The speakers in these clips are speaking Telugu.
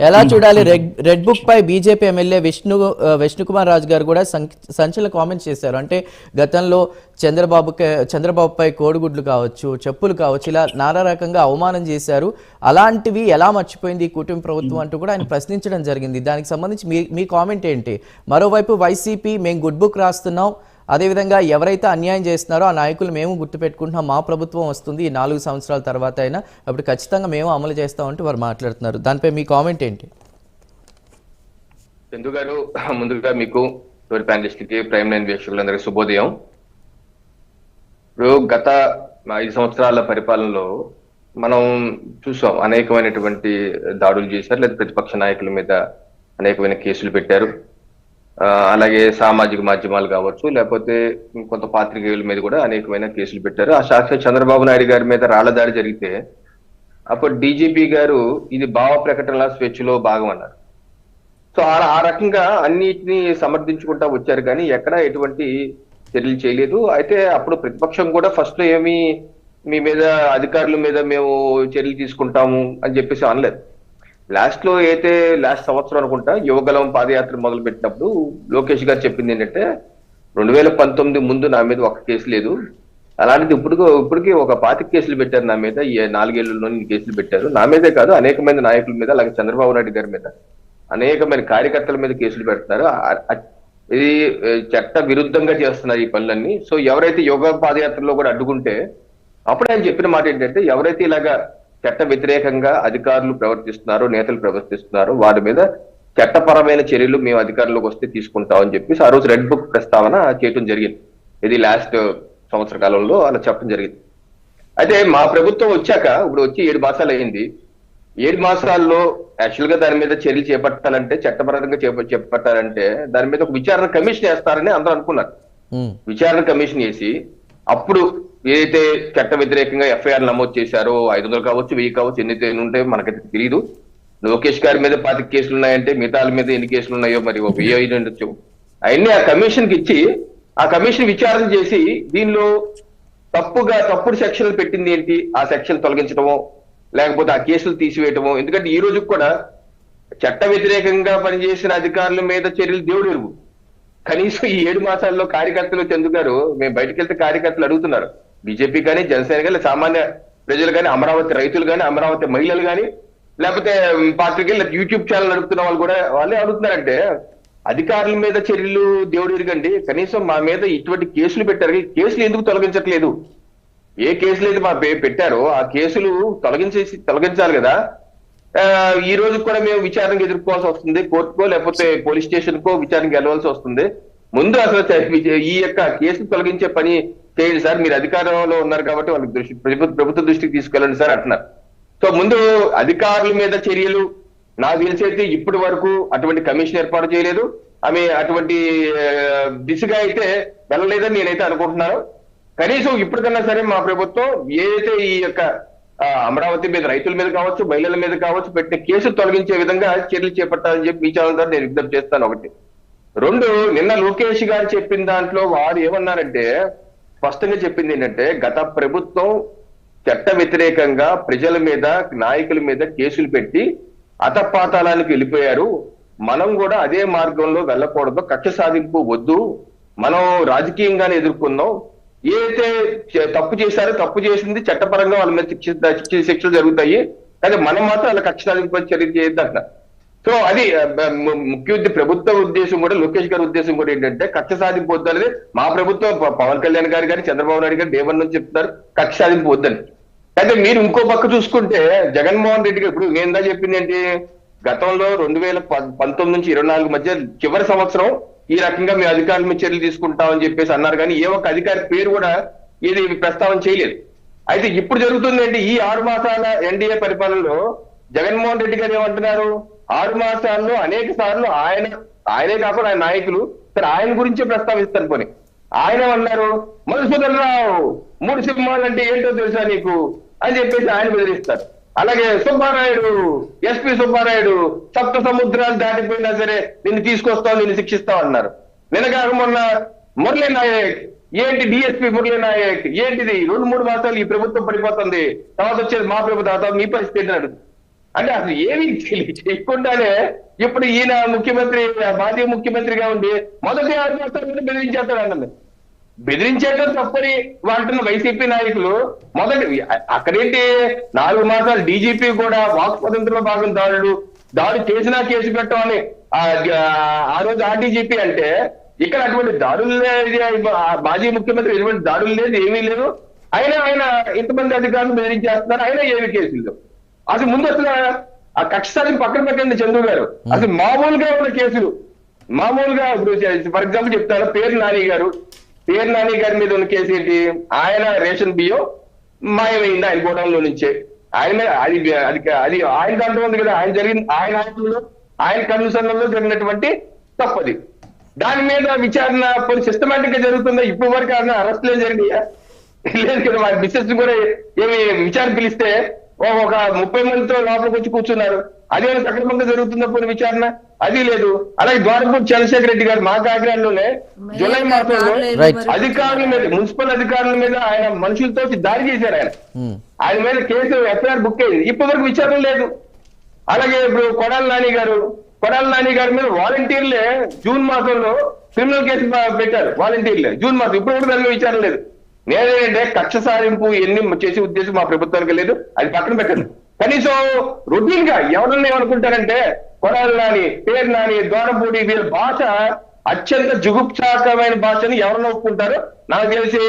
ఎలా చూడాలి? రెడ్ బుక్ పై బీజేపీ ఎమ్మెల్యే విష్ణుకుమార్ రాజు గారు కూడా సంచలన కామెంట్స్ చేశారు. అంటే గతంలో చంద్రబాబుపై కోడిగుడ్లు కావచ్చు, చెప్పులు కావచ్చు, ఇలా నానా రకంగా అవమానం చేశారు. అలాంటివి ఎలా మర్చిపోయింది ఈ కూటమి ప్రభుత్వం అంటూ కూడా ఆయన ప్రశ్నించడం జరిగింది. దానికి సంబంధించి మీ కామెంట్ ఏంటి? మరోవైపు వైసీపీ మేము గుడ్ బుక్ రాస్తున్నాం, అదేవిధంగా ఎవరైతే అన్యాయం చేస్తున్నారో ఆ నాయకులు మేము గుర్తుపెట్టుకుంటున్నాం, మా ప్రభుత్వం వస్తుంది ఈ 4 సంవత్సరాల తర్వాత అయినా అప్పుడు ఖచ్చితంగా మేము అమలు చేస్తామంటూ వారు మాట్లాడుతున్నారు. దానిపై మీ కామెంట్ ఏంటి? చందు గారు, ముందుగా మీకు ప్యానలిస్ట్కి, ప్రైమ్ లైన్ వీక్షకులందరికీ శుభోదయం. ఇప్పుడు గత 5 సంవత్సరాల పరిపాలనలో మనం చూసాం, అనేకమైనటువంటి దాడులు చేశారు, లేదా ప్రతిపక్ష నాయకుల మీద అనేకమైన కేసులు పెట్టారు. అలాగే సామాజిక మాధ్యమాలు కావచ్చు, లేకపోతే కొంత పాత్రికేయుల మీద కూడా అనేకమైన కేసులు పెట్టారు. ఆ సాక్షాత్ చంద్రబాబు నాయుడు గారి మీద రాళ్ల దాడి జరిగితే అప్పుడు డీజీపీ గారు ఇది భావ ప్రకటనల స్వేచ్ఛలో భాగం అన్నారు. సో ఆ రకంగా అన్నిటినీ సమర్థించుకుంటా వచ్చారు, కానీ ఎక్కడా ఎటువంటి చర్యలు చేయలేదు. అయితే అప్పుడు ప్రతిపక్షం కూడా ఫస్ట్ లో ఏమి మీ మీద, అధికారుల మీద మేము చర్యలు తీసుకుంటాము అని చెప్పేసి అనలేదు. లాస్ట్ సంవత్సరం అనుకుంటా యువగలం పాదయాత్ర మొదలు పెట్టినప్పుడు లోకేష్ గారు చెప్పింది ఏంటంటే 2019 ముందు నా మీద ఒక్క కేసు లేదు, అలాంటిది ఇప్పటికీ ఒక 25 కేసులు పెట్టారు నా మీద, ఈ 4 ఏళ్లలో కేసులు పెట్టారు. నా మీదే కాదు, అనేకమైన నాయకుల మీద, అలాగే చంద్రబాబు నాయుడు గారి మీద, అనేకమైన కార్యకర్తల మీద కేసులు పెడుతున్నారు. ఇది చట్ట విరుద్ధంగా చేస్తున్నారు ఈ పనులన్నీ. సో ఎవరైతే యువ పాదయాత్రలో కూడా అడ్డుకుంటే అప్పుడు ఆయన చెప్పిన మాట ఏంటంటే, ఎవరైతే ఇలాగా చట్ట వ్యతిరేకంగా అధికారులు ప్రవర్తిస్తున్నారో, నేతలు ప్రవర్తిస్తున్నారో వారి మీద చట్టపరమైన చర్యలు మేము అధికారంలోకి వస్తే తీసుకుంటామని చెప్పేసి ఆ రోజు రెడ్ బుక్ ప్రస్తావన చేయడం జరిగింది. ఇది లాస్ట్ సంవత్సర కాలంలో అలా చెప్పడం జరిగింది. అయితే మా ప్రభుత్వం వచ్చాక ఇప్పుడు వచ్చి 7 మాసాలు అయింది. 7 మాసాల్లో యాక్చువల్ గా దాని మీద చర్యలు చేపట్టాలంటే, చట్టపరంగా చేపట్టాలంటే దాని మీద ఒక విచారణ కమిషన్ వేస్తారని అందరూ అనుకున్నారు. విచారణ కమిషన్ వేసి అప్పుడు ఏదైతే చట్ట వ్యతిరేకంగా ఎఫ్ఐఆర్ నమోదు చేశారో, 500 కావచ్చు, 1000 కావచ్చు, ఎన్ని ఉంటాయో మనకైతే తెలియదు. లోకేష్ గారి మీద 25 కేసులు ఉన్నాయంటే మిగతా మీద ఎన్ని కేసులు ఉన్నాయో మరి 1000 ఉండొచ్చు. అవన్నీ ఆ కమిషన్ కి ఇచ్చి ఆ కమిషన్ విచారణ చేసి దీనిలో తప్పుడు సెక్షన్లు పెట్టింది ఏంటి, ఆ సెక్షన్ తొలగించడమో లేకపోతే ఆ కేసులు తీసివేయటమో. ఎందుకంటే ఈ రోజు కూడా చట్ట వ్యతిరేకంగా పనిచేసిన అధికారుల మీద చర్యలు దేవుడు ఎరుగు. కనీసం ఈ 7 మాసాల్లో కార్యకర్తలు, చందు గారు, మేము బయటకు వెళ్తే కార్యకర్తలు అడుగుతున్నారు, బీజేపీ కానీ, జనసేన కానీ, సామాన్య ప్రజలు కానీ, అమరావతి రైతులు కానీ, అమరావతి మహిళలు కానీ, లేకపోతే పాత్రికేయులు, యూట్యూబ్ ఛానల్ నడుపుతున్న వాళ్ళు కూడా వాళ్ళే అడుగుతున్నారంటే, అధికారుల మీద చర్యలు దేవుడు ఎరుగండి, కనీసం మా మీద ఇటువంటి కేసులు పెట్టారు, కేసులు ఎందుకు తొలగించట్లేదు? ఏ కేసులు అయితే మా పెట్టారో ఆ కేసులు తొలగించాలి కదా. ఈ రోజు కూడా మేము విచారణకు ఎదుర్కోవాల్సి వస్తుంది, కోర్టుకో లేకపోతే పోలీస్ స్టేషన్ కో విచారణకు వెళ్ళవలసి వస్తుంది. ముందు అసలు ఈ యొక్క కేసు తొలగించే పని చేయండి సార్, మీరు అధికారంలో ఉన్నారు కాబట్టి వాళ్ళకి ప్రభుత్వ దృష్టికి తీసుకెళ్ళండి సార్ అంటున్నారు. సో ముందు అధికారుల మీద చర్యలు, నాకు తెలిసైతే ఇప్పటి వరకు అటువంటి కమిషన్ ఏర్పాటు చేయలేదు, ఆమె అటువంటి దిశగా అయితే వెళ్ళలేదని నేనైతే అనుకుంటున్నాను. కనీసం ఇప్పటికన్నా సరే మా ప్రభుత్వం ఏదైతే ఈ యొక్క అమరావతి మీద, రైతుల మీద కావచ్చు, మహిళల మీద కావచ్చు పెట్టిన కేసులు తొలగించే విధంగా చర్యలు చేపట్టాలని చెప్పి మీ ఛానల్ ద్వారా నేను విజ్ఞప్తి చేస్తాను. 1. 2, నిన్న లోకేష్ గారు చెప్పిన దాంట్లో వారు ఏమన్నారంటే, స్పష్టంగా చెప్పింది ఏంటంటే, గత ప్రభుత్వం చట్ట వ్యతిరేకంగా ప్రజల మీద, నాయకుల మీద కేసులు పెట్టి అతపాతాళానికి వెళ్ళిపోయారు, మనం కూడా అదే మార్గంలో వెళ్ళకూడదు, కక్ష సాధింపు వద్దు, మనం రాజకీయంగానే ఎదుర్కొన్నాం, ఏదైతే తప్పు చేశారో తప్పు చేసింది చట్టపరంగా వాళ్ళ మీద శిక్షలు జరుగుతాయి, కానీ మనం మాత్రం అలా కక్ష సాధింపు చర్య చేయొద్దు అంట. సో అది ప్రభుత్వ ఉద్దేశం కూడా, లోకేష్ గారి ఉద్దేశం కూడా ఏంటంటే కక్ష సాధింపు వద్దు అనేది. మా ప్రభుత్వం పవన్ కళ్యాణ్ గారు కానీ, చంద్రబాబు నాయుడు గారు దేవన్ నుంచి చెప్తున్నారు కక్ష సాధింపు వద్దని. అయితే మీరు ఇంకో పక్క చూసుకుంటే జగన్మోహన్ రెడ్డి గారు, ఇప్పుడు నేను చెప్పింది ఏంటి, గతంలో 2019 నుంచి 24 మధ్య చివరి సంవత్సరం ఈ రకంగా మేము అధికారుల మీద చర్యలు తీసుకుంటామని చెప్పేసి అన్నారు, కానీ ఏ ఒక్క అధికారి పేరు కూడా ఇది ప్రస్తావన చేయలేదు. అయితే ఇప్పుడు జరుగుతుందండి, ఈ 6 మాసాల ఎన్డీఏ పరిపాలనలో జగన్మోహన్ రెడ్డి గారు ఏమంటున్నారు, 6 మాసాల్లో అనేక సార్లు ఆయనే కాకుండా ఆయన నాయకులు సరే ఆయన గురించే ప్రస్తావిస్తారు. పోనీ ఆయన అన్నారు, మధుసూదన్ రావు 3 సింహాలు అంటే ఏంటో తెలుసా నీకు అని చెప్పేసి ఆయన బెదిరిస్తారు. అలాగే సుబ్బారాయుడు, ఎస్పీ సుబ్బారాయుడు, 7 సముద్రాలు దాటిపోయినా సరే నిన్ను తీసుకొస్తావు, నిన్ను శిక్షిస్తావు అన్నారు. నిన్నగాక మొన్న మురళీ నాయక్, ఏంటి డిఎస్పీ మురళీ నాయక్, ఏంటిది 2-3 మాసాలు ఈ ప్రభుత్వం పడిపోతుంది, తర్వాత వచ్చేది మా ప్రభుత్వం, మీ పరిస్థితి ఏంటి అడుగు. అంటే అసలు ఏమి చేయకుండానే ఇప్పుడు ఈయన ముఖ్యమంత్రి, మాజీ ముఖ్యమంత్రిగా ఉండి మొదటి 6 మాసాలు బెదిరించేస్తాడు అన్నది. బెదిరించేయడం తప్పని అంటున్న వైసీపీ నాయకులు మొదటి అక్కడేంటి 4 మాసాలు డీజీపీ కూడా వాక్ స్వతంత్రంలో భాగం దాడి చేసినా కేసు పెట్టమని ఆ రోజు డీజీపీ అంటే, ఇక్కడ అటువంటి దాడులు మాజీ ముఖ్యమంత్రి ఎటువంటి దాడులు లేదు, ఏమీ లేదు. ఆయన ఇంతమంది అధికారులు బెదిరించేస్తున్నారు, అయినా ఏమి కేసులు. అసలు ముందు అసలు ఆ కక్ష సాధింపు పక్కన పెట్టండి చంద్రు గారు. అసలు మామూలుగా ఉన్న కేసులు, మామూలుగా ఫర్ ఎగ్జాంపుల్ చెప్తాను, పేరు నాని గారి మీద ఉన్న కేసు ఏంటి? ఆయన రేషన్ బియ్యం మాయమైంది ఆయన గోడౌన్లో నుంచే. ఆయన అది ఆయన దాంట్లో ఉంది కదా, ఆయన ఆయన కన్సర్న్లో జరిగినటువంటి తప్పది. దాని మీద విచారణ కొన్ని సిస్టమేటిక్ గా జరుగుతుందా? ఇప్పటి వరకు అరెస్టులు జరిగినాయా? లేదు కదా. వారి బిజినెస్ కూడా ఏమి విచారణ పిలిస్తే ఒక 30 మందితో లోపలికి వచ్చి కూర్చున్నారు. అదేమైనా సక్రమంగా జరుగుతుందా పోనీ విచారణ? అది లేదు. అలాగే ద్వారపూడి చంద్రశేఖర్ రెడ్డి గారు మా కాకినాడలోనే జూలై మాసంలో అధికారుల మీద, మున్సిపల్ అధికారుల మీద ఆయన మనుషులతో దాడి చేశారు. ఆయన మీద కేసు ఎఫ్ఐఆర్ బుక్ అయింది, ఇప్పటి వరకు విచారణ లేదు. అలాగే ఇప్పుడు కొడాలి నాని గారి మీద వాలంటీర్లే జూన్ మాసంలో క్రిమినల్ కేసు పెట్టారు. వాలంటీర్లే జూన్ మాసం, ఇప్పుడు కూడా దాని విచారణ లేదు. నేనేంటంటే కక్ష సాధింపు ఎన్ని చేసే ఉద్దేశం మా ప్రభుత్వానికి లేదు, అది పక్కన పెట్టండి. కనీసం రొటీన్ గా ఎవరన్నా ఏమనుకుంటారంటే కొడాలి నాని, పేరు నాని, దోరపూడి వీళ్ళ భాష అత్యంత జుగుప్సాకరమైన భాషని ఎవరన్నా ఒప్పుకుంటారు? నాకు తెలిసి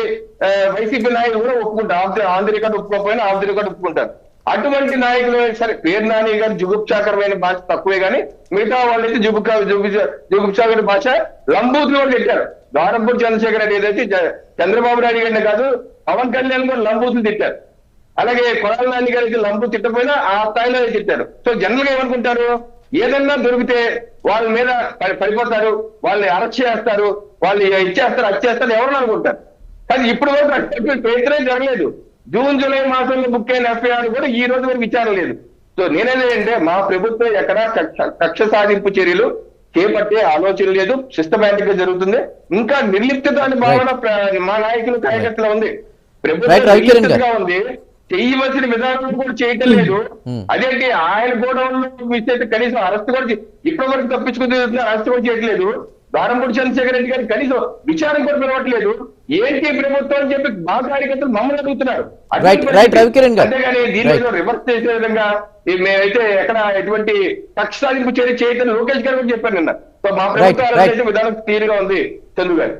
వైసీపీ నాయకులు కూడా ఒప్పుకుంటారు. ఆంధ్ర రికార్డు ఒప్పుకోకపోయినా ఆంధ్ర రికార్డు ఒప్పుకుంటారు. అటువంటి నాయకులు సరే, పేరు నాని గారు జుగుప్సాకరమైన భాష తక్కువే కానీ మిగతా వాళ్ళైతే జుగుప్సాకర భాష లంబూతులు కూడా తిట్టారు. ద్వారపూడి చంద్రశేఖర్ రెడ్డి ఏదైతే చంద్రబాబు నాయుడు గారిని కాదు, పవన్ కళ్యాణ్ కూడా లంబూతులు తిట్టారు. అలాగే కొడాలి నాని గారికి లంబు తిట్టపోయినా ఆ స్థాయిలో తిట్టారు. సో జనరల్ గా ఏమనుకుంటారు, ఏదన్నా దొరికితే వాళ్ళ మీద పడిపోతారు, వాళ్ళని అరెస్ట్ చేస్తారు, వాళ్ళు ఇచ్చేస్తారు, అది ఎవరన్నా అనుకుంటారు. కానీ ఇప్పుడు వరకు ప్రయత్నం జరగలేదు. జూన్ జూలై మాసంలో బుక్ అయిన ఎఫ్ఐఆర్ కూడా ఈ రోజు వరకు విచారణ లేదు. సో నేనేంటంటే మా ప్రభుత్వం ఎక్కడా కక్ష సాధింపు చర్యలు చేపట్టే ఆలోచన లేదు, సిస్టమేటిక్ గా జరుగుతుంది. ఇంకా నిర్లిప్తత అనే భావన మా నాయకులు కార్యకర్తలు ఉంది. ప్రభుత్వం నిర్లిప్తగా ఉంది, చేయవలసిన విధానం కూడా చేయటం లేదు. అదేంటి ఆయన కూడా కనీసం అరెస్ట్ కూడా ఇప్పటి వరకు తప్పించుకుని అరెస్ట్ కూడా చేయట్లేదు. ద్వారపూడి చంద్రశేఖర్ రెడ్డి గారు కనీసం విచారణ కూడా పిలవట్లేదు. ఏంటి ప్రభుత్వం అని చెప్పి మా కార్యకర్తలు మమ్మల్ని అడుగుతున్నారు. అంతేగాని దీనిలో రివర్స్ చేసే విధంగా మేమైతే ఎక్కడ ఎటువంటి కక్ష సాధింపు చర్య చేయటం లోకేష్ గారు కూడా చెప్పారు నిన్న. సో మా ప్రభుత్వం విధానం క్లియర్ గా ఉంది చంద్రు గారు.